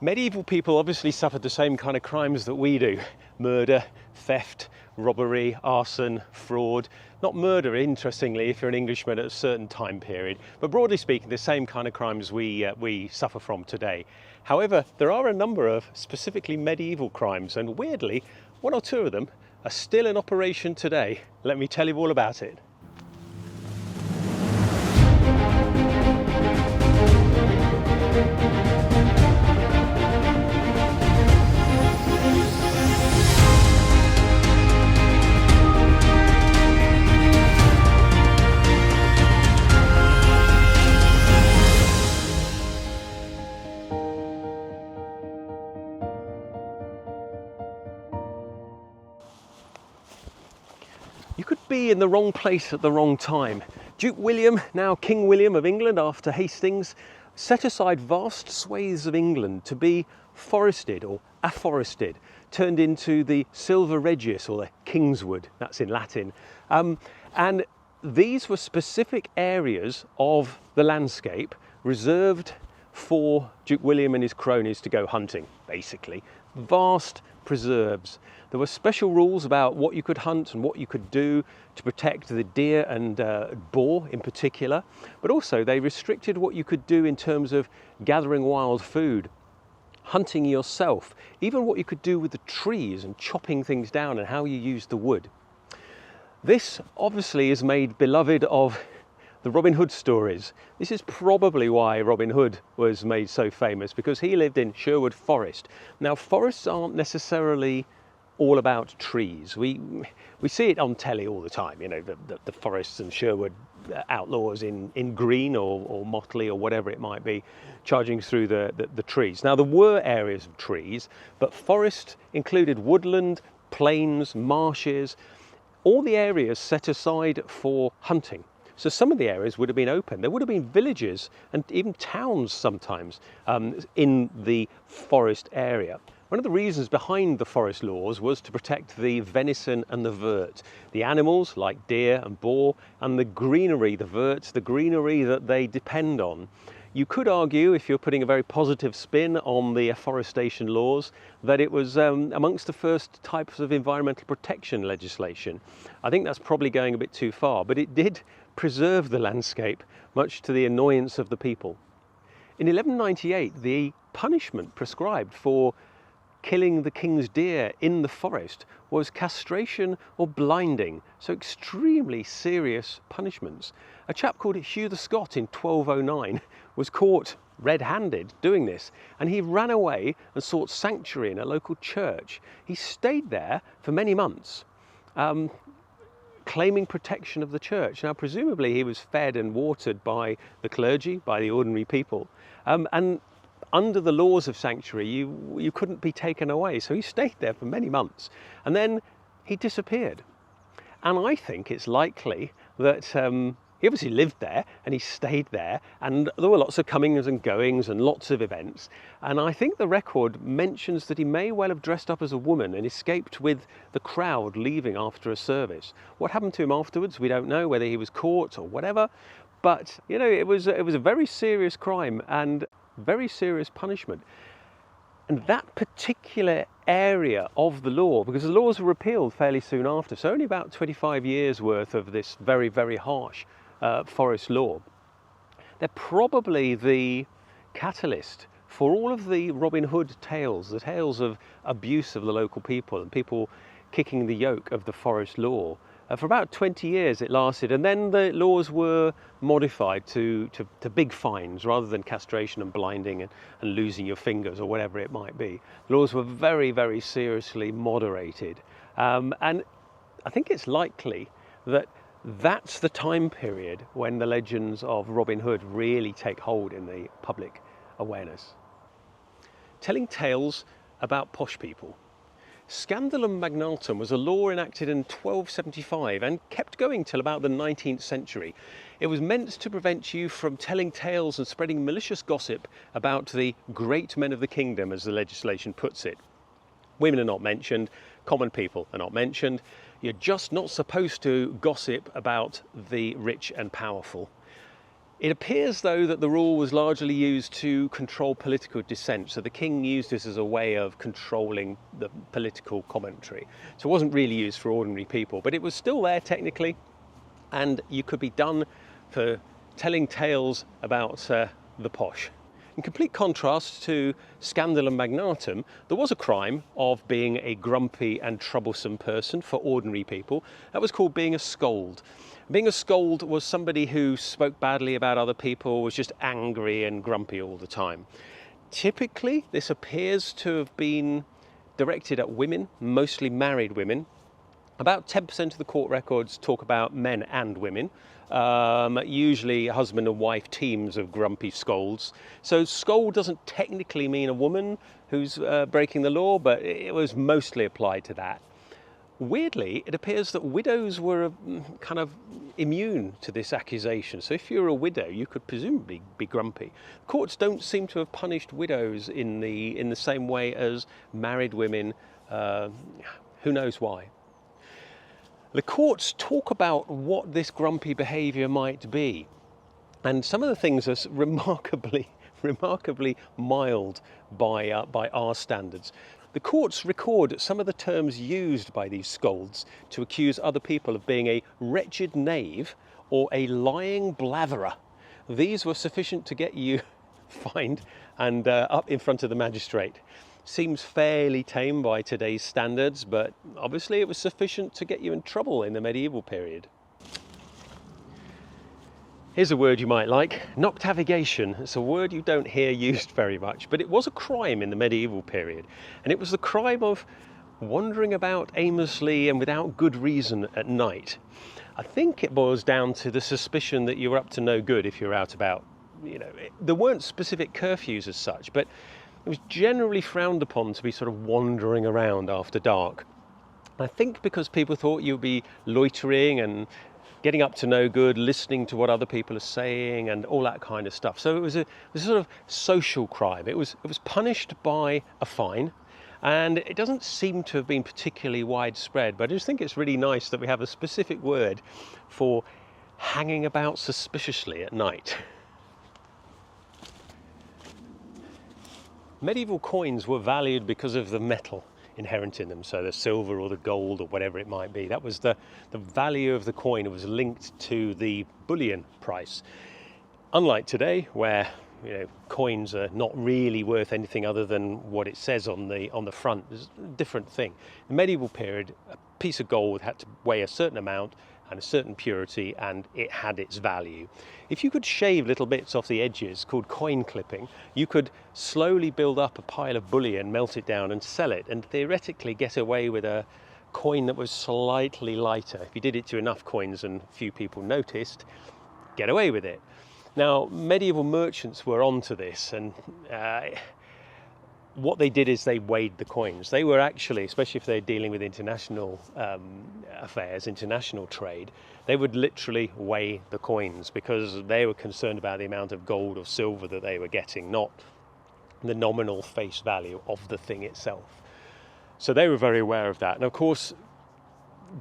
Medieval people obviously suffered the same kind of crimes that we do. Murder, theft, robbery, arson, fraud. Not murder, interestingly, if you're an Englishman at a certain time period, but broadly speaking, the same kind of crimes we suffer from today. However, there are a number of specifically medieval crimes, and weirdly, one or two of them are still in operation today. Let me tell you all about it. You could be in the wrong place at the wrong time. Duke William, now King William of England after Hastings, set aside vast swathes of England to be forested or afforested, turned into the silver regius or the kingswood, that's in Latin. And these were specific areas of the landscape reserved for Duke William and his cronies to go hunting, basically. Vast preserves. There were special rules about what you could hunt and what you could do to protect the deer and boar in particular, but also they restricted what you could do in terms of gathering wild food, hunting yourself, even what you could do with the trees and chopping things down and how you used the wood. This obviously is made beloved of the Robin Hood stories. This is probably why Robin Hood was made so famous, because he lived in Sherwood Forest. Now, forests aren't necessarily all about trees. We see it on telly all the time, you know, the forests and Sherwood outlaws in green or motley or whatever it might be, charging through the trees. Now, there were areas of trees, but forest included woodland, plains, marshes, all the areas set aside for hunting. So some of the areas would have been open. There would have been villages and even towns sometimes in the forest area. One of the reasons behind the forest laws was to protect the venison and the vert, the animals like deer and boar, and the greenery, the verts, the greenery that they depend on. You could argue, if you're putting a very positive spin on the afforestation laws, that it was amongst the first types of environmental protection legislation. I think that's probably going a bit too far, but it did preserve the landscape, much to the annoyance of the people. In 1198, the punishment prescribed for killing the king's deer in the forest was castration or blinding, so extremely serious punishments. A chap called Hugh the Scot in 1209 was caught red-handed doing this, and he ran away and sought sanctuary in a local church. He stayed there for many months, claiming protection of the church. Now, presumably he was fed and watered by the clergy, by the ordinary people, and under the laws of sanctuary, you couldn't be taken away. So he stayed there for many months, and then he disappeared. And I think it's likely that he obviously lived there and he stayed there, and there were lots of comings and goings and lots of events. And I think the record mentions that he may well have dressed up as a woman and escaped with the crowd leaving after a service. What happened to him afterwards, we don't know, whether he was caught or whatever. But, you know, it was a very serious crime and very serious punishment. And that particular area of the law, because the laws were repealed fairly soon after, so only about 25 years worth of this very, very harsh forest law, they're probably the catalyst for all of the Robin Hood tales, the tales of abuse of the local people and people kicking the yoke of the forest law. For about 20 years it lasted, and then the laws were modified to big fines rather than castration and blinding and losing your fingers or whatever it might be. The laws were very, very seriously moderated. And I think it's likely that that's the time period when the legends of Robin Hood really take hold in the public awareness. Telling tales about posh people. Scandalum Magnatum was a law enacted in 1275 and kept going till about the 19th century. It was meant to prevent you from telling tales and spreading malicious gossip about the great men of the kingdom, as the legislation puts it. Women are not mentioned, common people are not mentioned. You're just not supposed to gossip about the rich and powerful. It appears, though, that the rule was largely used to control political dissent. So the king used this as a way of controlling the political commentary. So it wasn't really used for ordinary people, but it was still there technically, and you could be done for telling tales about the posh. In complete contrast to Scandalum Magnatum, there was a crime of being a grumpy and troublesome person for ordinary people. That was called being a scold. Being a scold was somebody who spoke badly about other people, was just angry and grumpy all the time. Typically, this appears to have been directed at women, mostly married women. About 10% of the court records talk about men and women, usually husband and wife teams of grumpy scolds. So scold doesn't technically mean a woman who's breaking the law, but it was mostly applied to that. Weirdly, it appears that widows were kind of immune to this accusation. So if you're a widow, you could presumably be grumpy. Courts don't seem to have punished widows in the same way as married women. Who knows why? The courts talk about what this grumpy behaviour might be, and some of the things are remarkably mild by our standards. The courts record some of the terms used by these scolds to accuse other people of being a wretched knave or a lying blatherer. These were sufficient to get you fined and up in front of the magistrate. Seems fairly tame by today's standards, but obviously it was sufficient to get you in trouble in the medieval period. Here's a word you might like, noctavigation. It's a word you don't hear used very much, but it was a crime in the medieval period. And it was the crime of wandering about aimlessly and without good reason at night. I think it boils down to the suspicion that you're up to no good if you're out about. There weren't specific curfews as such, but it was generally frowned upon to be sort of wandering around after dark. I think because people thought you'd be loitering and getting up to no good, listening to what other people are saying and all that kind of stuff. So it was a sort of social crime. It was punished by a fine, and it doesn't seem to have been particularly widespread, but I just think it's really nice that we have a specific word for hanging about suspiciously at night. Medieval coins were valued because of the metal inherent in them, so the silver or the gold or whatever it might be. That was the value of the coin. It was linked to the bullion price. Unlike today, where coins are not really worth anything other than what it says on the front. It's a different thing. In the medieval period, a piece of gold had to weigh a certain amount and a certain purity, and it had its value. If you could shave little bits off the edges, called coin clipping, you could slowly build up a pile of bullion, melt it down and sell it, and theoretically get away with a coin that was slightly lighter. If you did it to enough coins and few people noticed, get away with it. Now, medieval merchants were onto this, and what they did is they weighed the coins. They were actually, especially if they're dealing with international affairs, international trade, they would literally weigh the coins because they were concerned about the amount of gold or silver that they were getting, not the nominal face value of the thing itself. So they were very aware of that. And of course,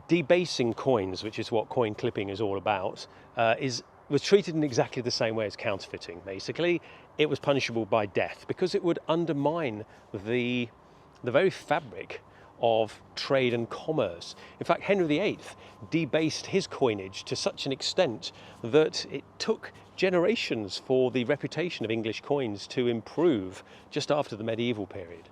debasing coins, which is what coin clipping is all about, was treated in exactly the same way as counterfeiting. Basically, it was punishable by death because it would undermine the very fabric of trade and commerce. In fact, Henry VIII debased his coinage to such an extent that it took generations for the reputation of English coins to improve just after the medieval period.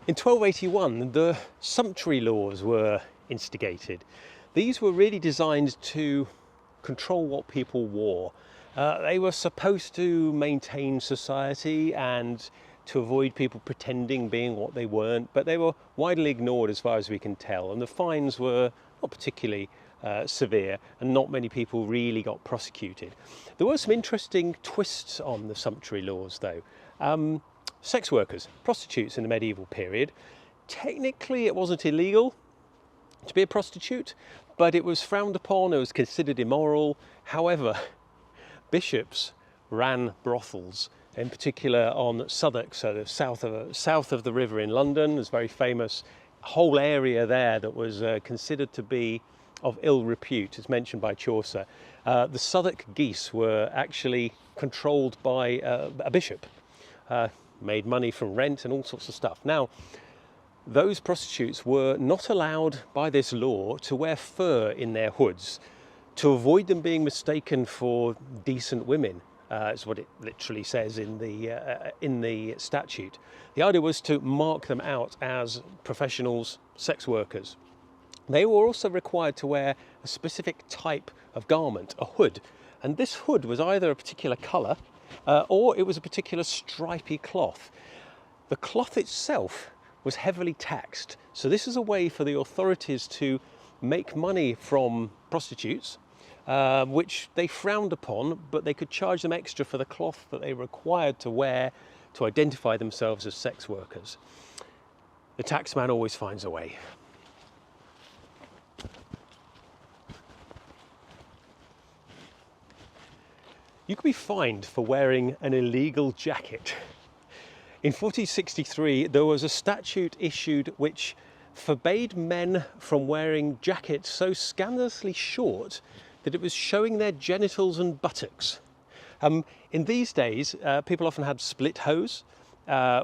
In 1281, the sumptuary laws were instigated. These were really designed to control what people wore. They were supposed to maintain society and to avoid people pretending being what they weren't, but they were widely ignored as far as we can tell, and the fines were not particularly severe, and not many people really got prosecuted. There were some interesting twists on the sumptuary laws, though. Sex workers, prostitutes in the medieval period. Technically, it wasn't illegal to be a prostitute, but it was frowned upon, it was considered immoral. However, bishops ran brothels, in particular on Southwark, so the south of the river in London. There's a very famous whole area there that was considered to be of ill repute, as mentioned by Chaucer. The Southwark geese were actually controlled by a bishop, made money from rent and all sorts of stuff. Now, those prostitutes were not allowed by this law to wear fur in their hoods to avoid them being mistaken for decent women. Is what it literally says in the statute. The idea was to mark them out as professionals, sex workers. They were also required to wear a specific type of garment, a hood, and this hood was either a particular colour or it was a particular stripy cloth. The cloth itself was heavily taxed, so this is a way for the authorities to make money from prostitutes, which they frowned upon, but they could charge them extra for the cloth that they were required to wear to identify themselves as sex workers. The taxman always finds a way. You could be fined for wearing an illegal jacket. In 1463, there was a statute issued which forbade men from wearing jackets so scandalously short that it was showing their genitals and buttocks. In these days, people often had split hose,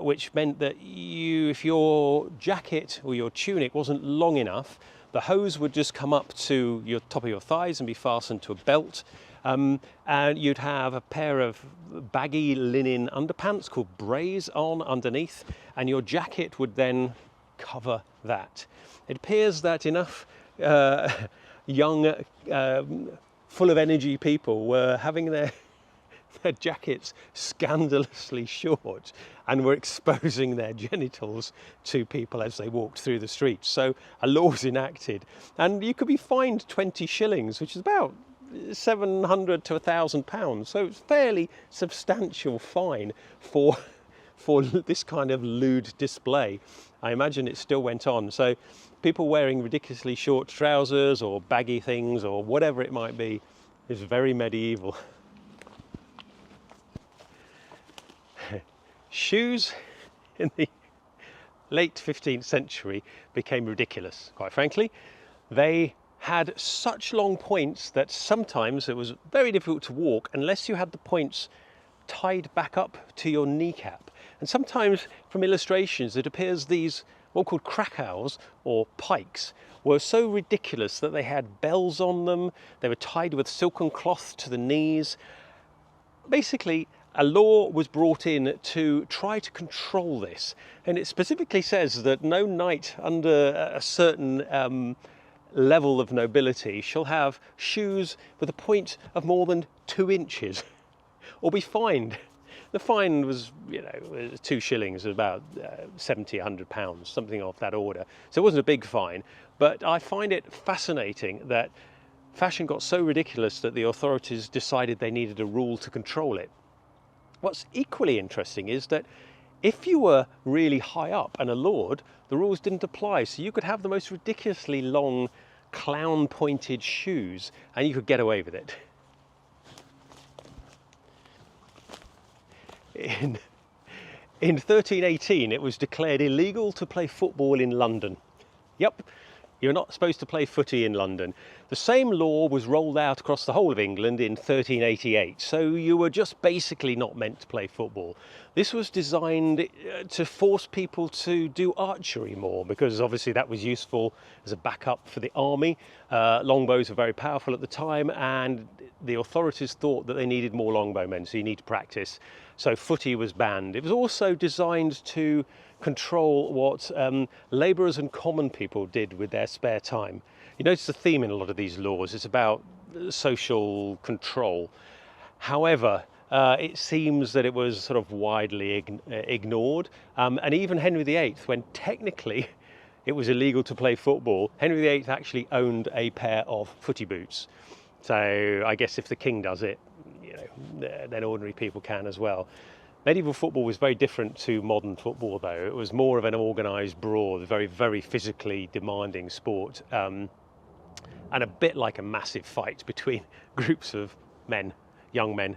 which meant that if your jacket or your tunic wasn't long enough, the hose would just come up to your top of your thighs and be fastened to a belt. And you'd have a pair of baggy linen underpants called brays on underneath, and your jacket would then cover that. It appears that enough young, full of energy people were having their jackets scandalously short and were exposing their genitals to people as they walked through the streets. So a law was enacted, and you could be fined 20 shillings, which is about 700 to £1,000. So it's fairly substantial fine for this kind of lewd display. I imagine it still went on. So people wearing ridiculously short trousers or baggy things or whatever it might be is very medieval. Shoes in the late 15th century became ridiculous, quite frankly. They had such long points that sometimes it was very difficult to walk unless you had the points tied back up to your kneecap. And sometimes from illustrations it appears these what called krakows or pikes were so ridiculous that they had bells on them, they were tied with silken cloth to the knees. Basically, a law was brought in to try to control this, and it specifically says that no knight under a certain level of nobility shall have shoes with a point of more than 2 inches or be fined. The fine was, 2 shillings, about 70, £100, something of that order. So it wasn't a big fine, but I find it fascinating that fashion got so ridiculous that the authorities decided they needed a rule to control it. What's equally interesting is that if you were really high up and a lord, the rules didn't apply. So you could have the most ridiculously long clown-pointed shoes and you could get away with it. In 1318, it was declared illegal to play football in London. Yep, you're not supposed to play footy in London. The same law was rolled out across the whole of England in 1388, so you were just basically not meant to play football. This was designed to force people to do archery more, because obviously that was useful as a backup for the army. Longbows were very powerful at the time, and the authorities thought that they needed more longbowmen, so you need to practice. So footy was banned. It was also designed to control what labourers and common people did with their spare time. You notice the theme in a lot of these laws. It's about social control. However, it seems that it was sort of widely ignored. And even Henry VIII, when technically it was illegal to play football, Henry VIII actually owned a pair of footy boots. So I guess if the king does it, then ordinary people can as well. Medieval football was very different to modern football, though. It was more of an organised brawl, a very, very physically demanding sport, and a bit like a massive fight between groups of men, young men,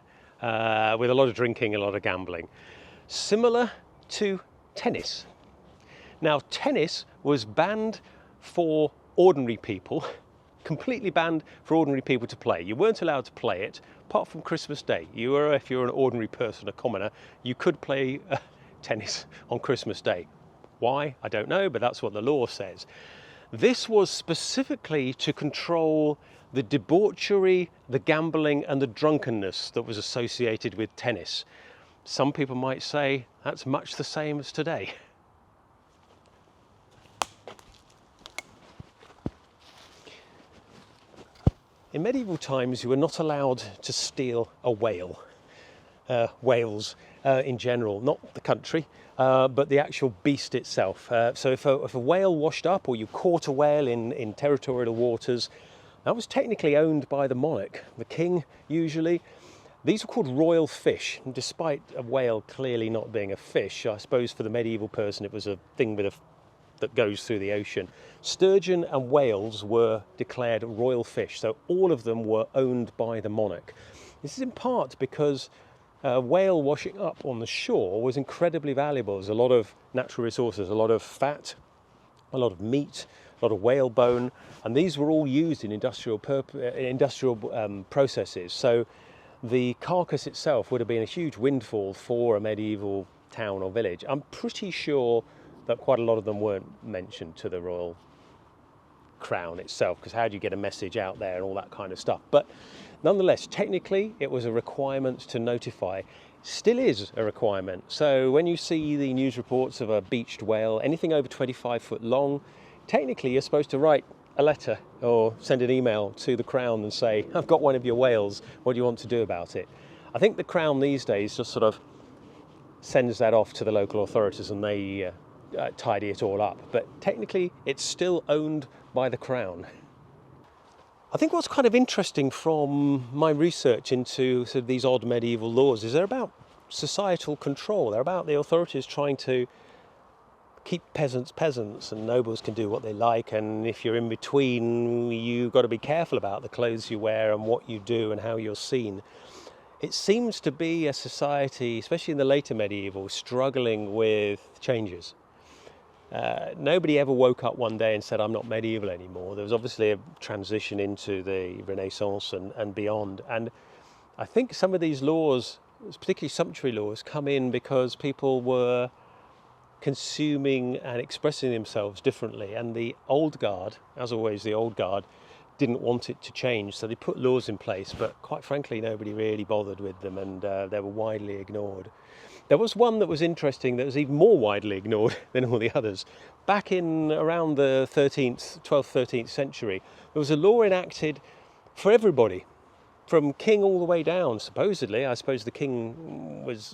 with a lot of drinking, a lot of gambling. Similar to tennis. Now, tennis was banned for ordinary people completely banned for ordinary people to play. You weren't allowed to play it, apart from Christmas Day. You were, if you're an ordinary person, a commoner, you could play tennis on Christmas Day. Why? I don't know, but that's what the law says. This was specifically to control the debauchery, the gambling and the drunkenness that was associated with tennis. Some people might say that's much the same as today. In medieval times, you were not allowed to steal a whale. Whales in general, not the country, but the actual beast itself. So if a whale washed up, or you caught a whale in territorial waters, that was technically owned by the monarch, the king usually. These were called royal fish, and despite a whale clearly not being a fish, I suppose for the medieval person it was a thing that goes through the ocean. Sturgeon and whales were declared royal fish, so all of them were owned by the monarch. This is in part because whale washing up on the shore was incredibly valuable. There's a lot of natural resources, a lot of fat, a lot of meat, a lot of whale bone, and these were all used in industrial processes. So the carcass itself would have been a huge windfall for a medieval town or village. I'm pretty sure that quite a lot of them weren't mentioned to the royal crown itself, because how do you get a message out there and all that kind of stuff. But nonetheless, technically it was a requirement to notify. Still is a requirement. So when you see the news reports of a beached whale, anything over 25 foot long, technically you're supposed to write a letter or send an email to the crown and say, I've got one of your whales, what do you want to do about it? I think the crown these days just sort of sends that off to the local authorities and they tidy it all up, but technically it's still owned by the crown. I think what's kind of interesting from my research into sort of these odd medieval laws is they're about societal control. They're about the authorities trying to keep peasants peasants, and nobles can do what they like, and if you're in between, you've got to be careful about the clothes you wear and what you do and how you're seen. It seems to be a society, especially in the later medieval, struggling with changes. Nobody ever woke up one day and said, I'm not medieval anymore. There was obviously a transition into the Renaissance and beyond. And I think some of these laws, particularly sumptuary laws, come in because people were consuming and expressing themselves differently. And the old guard, as always, the old guard, didn't want it to change. So they put laws in place, but quite frankly, nobody really bothered with them, and they were widely ignored. There was one that was interesting that was even more widely ignored than all the others. Back in around the 12th, 13th century, there was a law enacted for everybody, from king all the way down, supposedly. I suppose the king was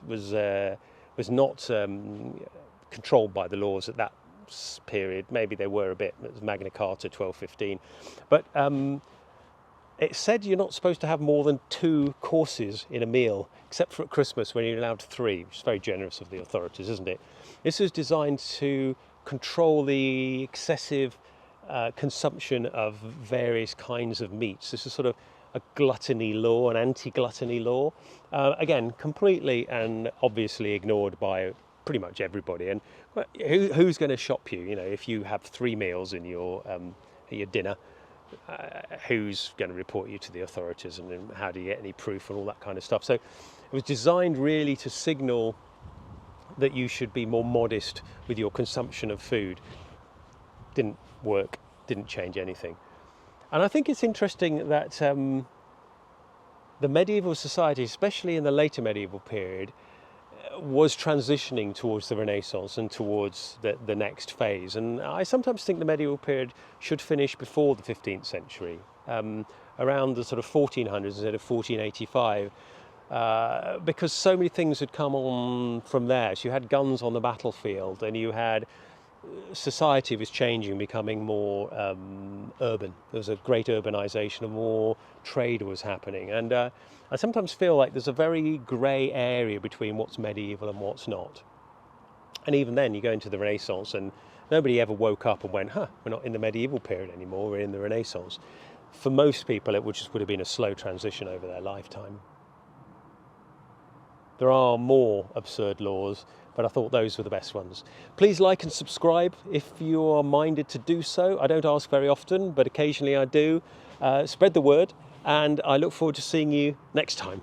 not controlled by the laws at that period. Maybe they were a bit. It was Magna Carta 1215. But it said you're not supposed to have more than 2 courses in a meal, except for at Christmas when you're allowed 3, which is very generous of the authorities, isn't it? This is designed to control the excessive consumption of various kinds of meats. This is sort of a gluttony law, an anti-gluttony law. Again, completely and obviously ignored by pretty much everybody. And who's going to shop you? You know, if you have 3 meals in your dinner, who's going to report you to the authorities, and how do you get any proof and all that kind of stuff? So it was designed really to signal that you should be more modest with your consumption of food. Didn't work, didn't change anything. And I think it's interesting that the medieval society, especially in the later medieval period, was transitioning towards the Renaissance and towards the next phase. And I sometimes think the medieval period should finish before the 15th century, around the sort of 1400s instead of 1485, because so many things had come on from there. So you had guns on the battlefield, and you had society was changing, becoming more urban. There was a great urbanization, and more trade was happening. And I sometimes feel like there's a very grey area between what's medieval and what's not. And even then, you go into the Renaissance, and nobody ever woke up and went, we're not in the medieval period anymore, we're in the Renaissance. For most people, it would have been a slow transition over their lifetime. There are more absurd laws, but I thought those were the best ones. Please like and subscribe if you are minded to do so. I don't ask very often, but occasionally I do. Spread the word, and I look forward to seeing you next time.